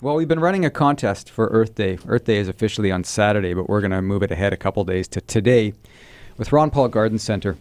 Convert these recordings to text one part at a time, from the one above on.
Well, we've been running a contest for Earth Day. Earth Day is officially on Saturday, but we're going to move it ahead a couple days to today with Ron Paul Garden Center.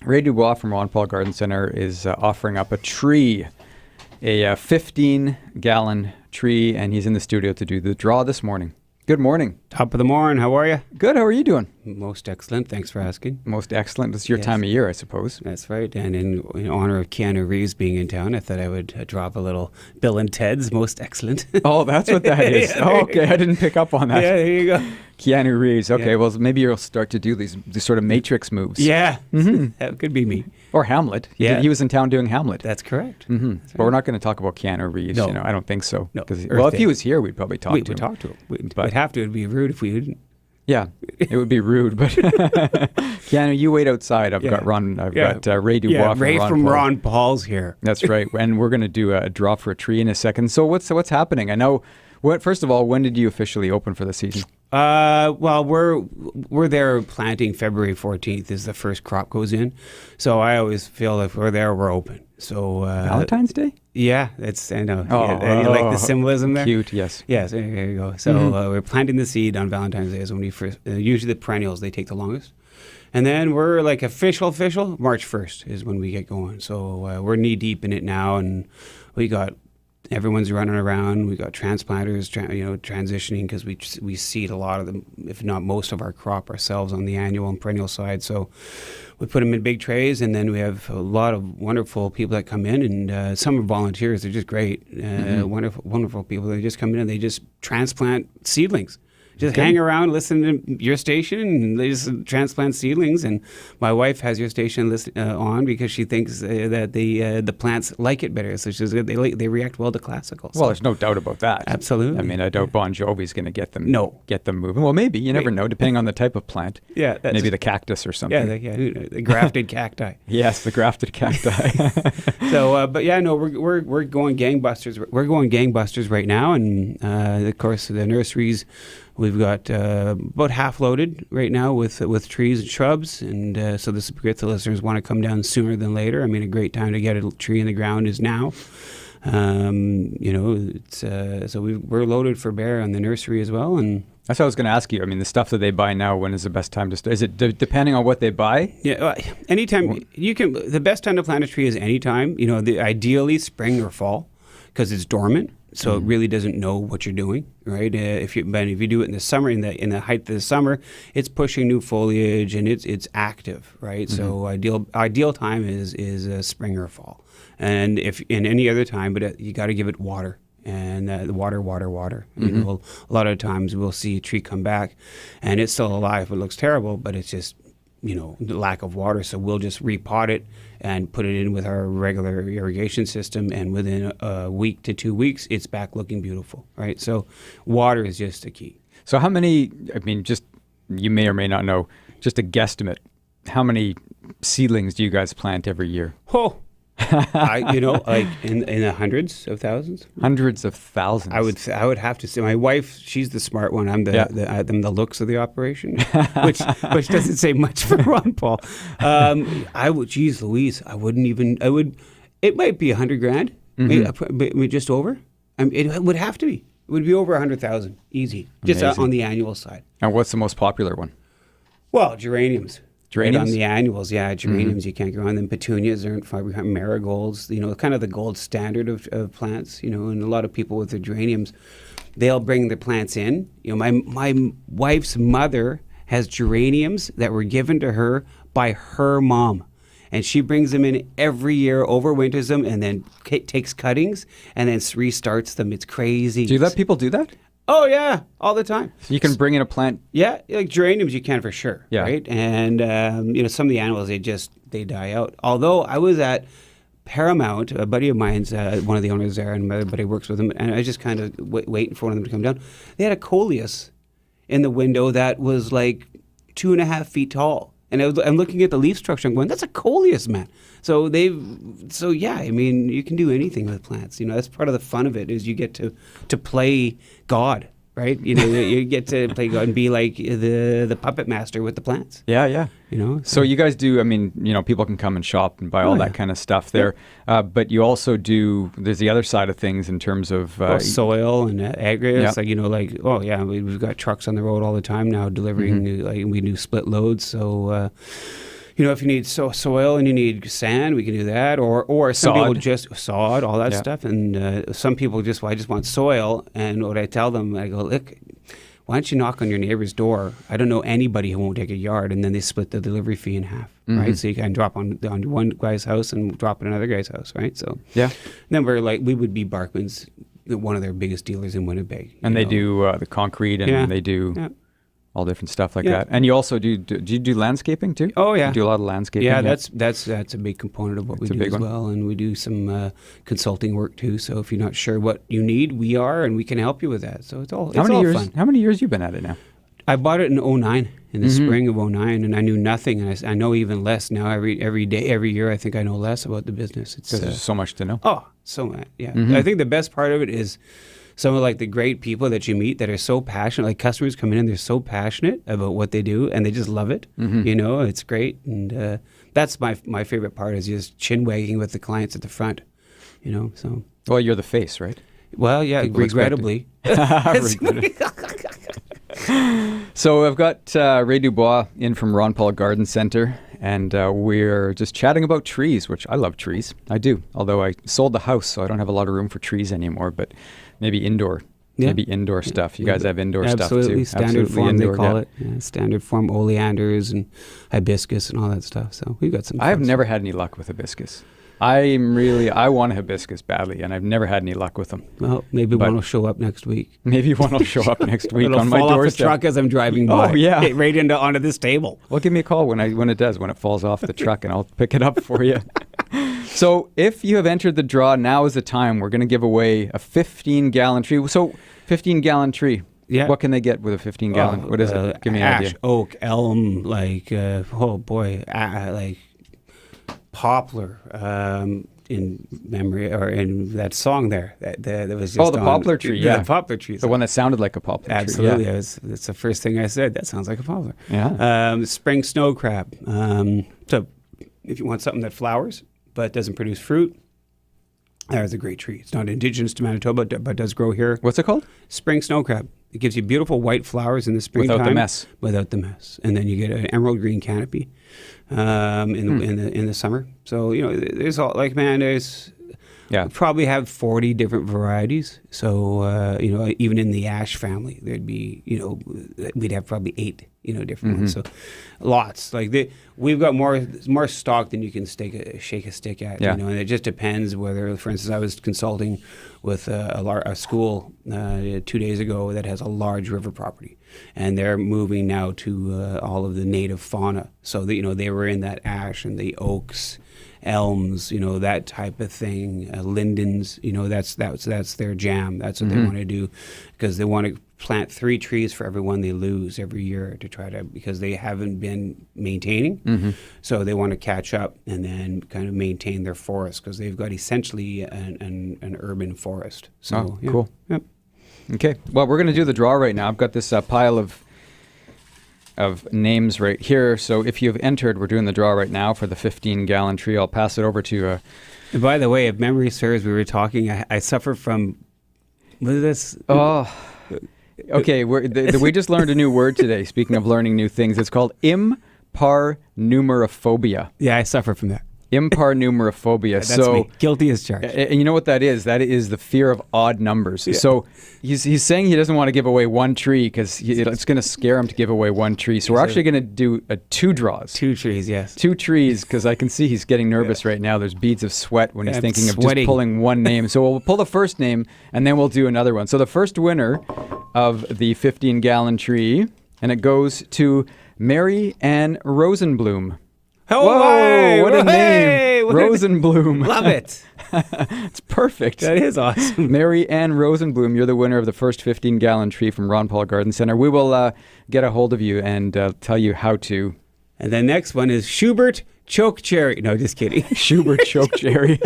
Ray Dubois from Ron Paul Garden Center is offering up a tree, a 15-gallon tree, and he's in the studio to do the draw this morning. Good morning. Top of the morning. How are you? Good. How are you doing? Most excellent. Thanks for asking. Most excellent. It's your time of year, I suppose. That's right. And in honor of Keanu Reeves being in town, I thought I would drop a little Bill and Ted's Most Excellent. Oh, that's what that is. Okay. I didn't pick up on that. Yeah, there you go. Keanu Reeves. Okay. Well, maybe you'll start to do these sort of Matrix moves. Yeah. Mm-hmm. That could be me. Or Hamlet. Yeah. He was in town doing Hamlet. That's correct. Mm-hmm. That's right. But we're not going to talk about Keanu Reeves. No. I don't think so. No. Well, if he was here, we'd probably talk to him. We'd talk to him. We'd have to. It'd be rude if we didn't. Yeah, it would be rude, but Keanu, you wait outside. I've got Ray Dubois. Yeah, Ray from Ron Paul's here. That's right, and we're going to do a draw for a tree in a second. So what's happening? I know. First of all, when did you officially open for the season? Well, we're there planting February 14th is the first crop goes in. So I always feel if we're there, we're open. So Valentine's Day? Yeah, I know. You like the symbolism there? Cute, yes. Yes, there you go. So we're planting the seed on Valentine's Day is when we first, usually the perennials, they take the longest. And then we're like official, March 1st is when we get going. So we're knee deep in it now, and everyone's running around. We got transplanters, transitioning because we seed a lot of them, if not most of our crop ourselves on the annual and perennial side. So we put them in big trays, and then we have a lot of wonderful people that come in, and some are volunteers. They're just great, wonderful people. They just come in and they just transplant seedlings. Just hang around, listen to your station, and they just transplant seedlings. And my wife has your station on because she thinks that the plants like it better. So they react well to classical. Well, there's no doubt about that. Absolutely. I mean, I doubt Bon Jovi's going to get them moving. Well, maybe. You never know, depending on the type of plant. Yeah. Maybe the cactus or something. The grafted cacti. Yes, the grafted cacti. So, we're going gangbusters. We're going gangbusters right now. And, of course, the nurseries, we've got about half loaded right now with trees and shrubs, and so this is great. The listeners want to come down sooner than later. I mean, a great time to get a tree in the ground is now. We're loaded for bear on the nursery as well, and that's what I was going to ask you. I mean, the stuff that they buy now, when is the best time to start? Is it depending on what they buy? Yeah, anytime you can. The best time to plant a tree is anytime. Ideally spring or fall, because it's dormant. So it really doesn't know what you're doing, right? If you do it in the summer, in the height of the summer, it's pushing new foliage and it's active, right? Mm-hmm. So ideal time is spring or fall, and if in any other time, but you got to give it water and water. Mm-hmm. A lot of times we'll see a tree come back, and it's still alive. It looks terrible, but it's just the lack of water. So we'll just repot it and put it in with our regular irrigation system, and within a week to 2 weeks, it's back looking beautiful, right? So water is just a key. So how many, just you may or may not know, just a guesstimate, how many seedlings do you guys plant every year? Oh, like in the hundreds of thousands. Hundreds of thousands. I would have to say my wife. She's the smart one. I'm the looks of the operation, which doesn't say much for Ron Paul. Geez Louise, I wouldn't even. It might be $100,000, maybe just over. It would have to be. It would be over 100,000, easy, just on the annual side. And what's the most popular one? Well, geraniums. Geraniums? Right on the annuals, geraniums you can't go on. Then petunias are marigolds, kind of the gold standard of plants, and a lot of people with their geraniums, they'll bring the plants in. My wife's mother has geraniums that were given to her by her mom. And she brings them in every year, overwinters them, and then takes cuttings and then restarts them. It's crazy. Do you let people do that? Oh, yeah, all the time. So you can bring in a plant? Yeah, like geraniums you can for sure, right? And, some of the animals, they die out. Although I was at Paramount, a buddy of mine's, one of the owners there, and my other buddy works with him, and I was just kind of waiting for one of them to come down. They had a coleus in the window that was like 2.5 feet tall. And I'm looking at the leaf structure and going, that's a coleus, man. So you can do anything with plants. That's part of the fun of it is you get to play God right? You get to play and be like the puppet master with the plants. Yeah. So you guys do, people can come and shop and buy all that kind of stuff there. But you also do, there's the other side of things in terms of soil and aggregates. We've got trucks on the road all the time now delivering, we do split loads. So, if you need soil and you need sand, we can do that. Or some people just sod, all that stuff. And some people I just want soil. And what I tell them, I go, look, why don't you knock on your neighbor's door? I don't know anybody who won't take a yard. And then they split the delivery fee in half, right? So you can drop on one guy's house and drop at another guy's house, right? So then we would be Barkman's, one of their biggest dealers in Winnipeg. And they do the concrete and they do... all different stuff like that. And you also do you do landscaping too? Oh, yeah. You do a lot of landscaping? Yeah, that's a big component of what we do as well. And we do some consulting work too. So if you're not sure what you need, we are, and we can help you with that. So it's all fun. How many years you been at it now? I bought it in 2009, in the spring of 2009, and I knew nothing. And I know even less now. Every day, every year, I think I know less about the business. Because there's so much to know. Oh, so much, yeah. I think the best part of it is some of the great people that you meet that are so passionate, like customers come in and they're so passionate about what they do and they just love it. It's great. And that's my favorite part is just chin wagging with the clients at the front, so. Well, you're the face, right? Well, yeah, regrettably. So I've got Ray Dubois in from Ron Paul Garden Center, and we're just chatting about trees, which I love trees. I do, although I sold the house, so I don't have a lot of room for trees anymore, but maybe indoor. Yeah. Maybe indoor stuff. You guys have indoor stuff too. Absolutely. Standard form, indoor, they call it. Yeah, standard form oleanders and hibiscus and all that stuff. So we've got some. I have never had any luck with hibiscus. I want a hibiscus badly, and I've never had any luck with them. Well, maybe one will show up next week. Maybe one will show up next week on my doorstep. It'll fall off the truck as I'm driving by. Oh, yeah. Right onto this table. Well, give me a call when it falls off the truck, and I'll pick it up for you. So if you have entered the draw, now is the time. We're going to give away a 15-gallon tree. So 15-gallon tree. Yeah. What can they get with a 15-gallon? What is it? Give me an idea. Ash, oak, elm, poplar, in memory, or in that song there that was just the poplar tree. Yeah, the poplar tree. The one that sounded like a poplar tree. Absolutely. That's the first thing I said. That sounds like a poplar. Yeah. Spring snow crab. So if you want something that flowers but doesn't produce fruit, there's a great tree. It's not indigenous to Manitoba, but does grow here. What's it called? Spring snow crab. It gives you beautiful white flowers in the springtime. Without the mess. Without the mess. And then you get an emerald green canopy in the summer. So, there's all, there's... Yeah. We probably have 40 different varieties. So, even in the ash family, there'd be, we'd have probably 8, different ones. So lots. We've got more stock than you can shake a stick at, and it just depends whether, for instance, I was consulting with a school 2 days ago that has a large river property, and they're moving now to all of the native fauna. So, they were in that ash and the oaks, elms, that type of thing, lindens, that's their jam. That's what they want to do, because they want to plant 3 trees for every one they lose every year because they haven't been maintaining. So they want to catch up and then kind of maintain their forest, because they've got essentially an urban forest. So cool. Yep. Okay. Well, we're going to do the draw right now. I've got this pile of names right here. So if you've entered, we're doing the draw right now for the 15-gallon tree. I'll pass it over to And by the way, if memory serves, we were talking, I suffer from, what is this? Oh, okay. We just learned a new word today. Speaking of learning new things, it's called imparnumerophobia. Yeah, I suffer from that. Imparnumerophobia. That's me. Guilty as charged. And you know what that is? That is the fear of odd numbers. Yeah. So he's saying he doesn't want to give away one tree because it's going to scare him to give away one tree. So we're actually going to do 2 draws. 2 trees, yes. 2 trees, because I can see he's getting nervous right now. There's beads of sweat when he's thinking of just pulling one name. So we'll pull the first name, and then we'll do another one. So the first winner of the 15-gallon tree, and it goes to Mary Ann Rosenblum. Oh, whoa, what a name. Rosenblum. Love it. It's perfect. That is awesome. Mary Ann Rosenblum, you're the winner of the first 15-gallon tree from Ron Paul Garden Center. We will get a hold of you and tell you how to. And the next one is Schubert Chokecherry. No, just kidding. Schubert Chokecherry.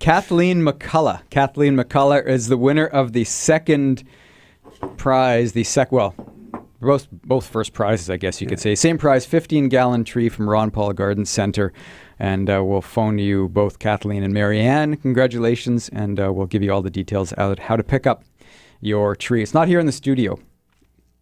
Kathleen McCullough. Kathleen McCullough is the winner of the second prize, both first prizes, I guess you could say. Same prize, 15-gallon tree from Ron Paul Garden Center. And we'll phone you both, Kathleen and Marianne. Congratulations. And we'll give you all the details out how to pick up your tree. It's not here in the studio.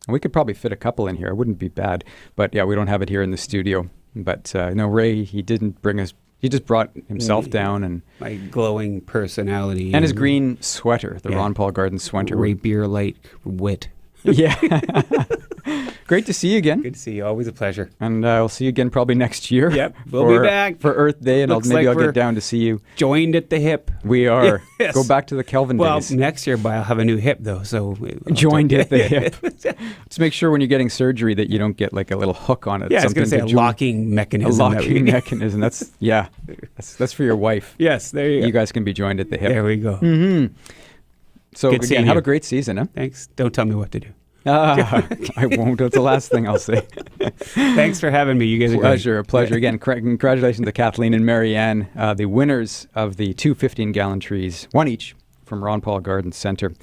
We could probably fit a couple in here. It wouldn't be bad. But yeah, we don't have it here in the studio. But no, Ray, he didn't bring us. He just brought himself down and my glowing personality and his green sweater, the Ron Paul Garden sweater. Rapier-like wit. Yeah. Great to see you again. Good to see you. Always a pleasure. And I'll see you again probably next year. Yep, we'll be back for Earth Day, and maybe I'll get down to see you. Joined at the hip. We are. Yes. Go back to the Kelvin days. Well, next year, I'll have a new hip though. So joined at the hip. Just make sure when you're getting surgery that you don't get like a little hook on it. Yeah, I was going to say a locking mechanism. A locking mechanism. That's for your wife. Yes, there you go. You guys can be joined at the hip. There we go. Mm-hmm. So Good again, have a great season. Huh? Thanks. Don't tell me what to do. I won't. That's the last thing I'll say. Thanks for having me. You guys are a pleasure. Again, congratulations to Kathleen and Marianne, the winners of the two 15-gallon trees, one each from Ron Paul Garden Center.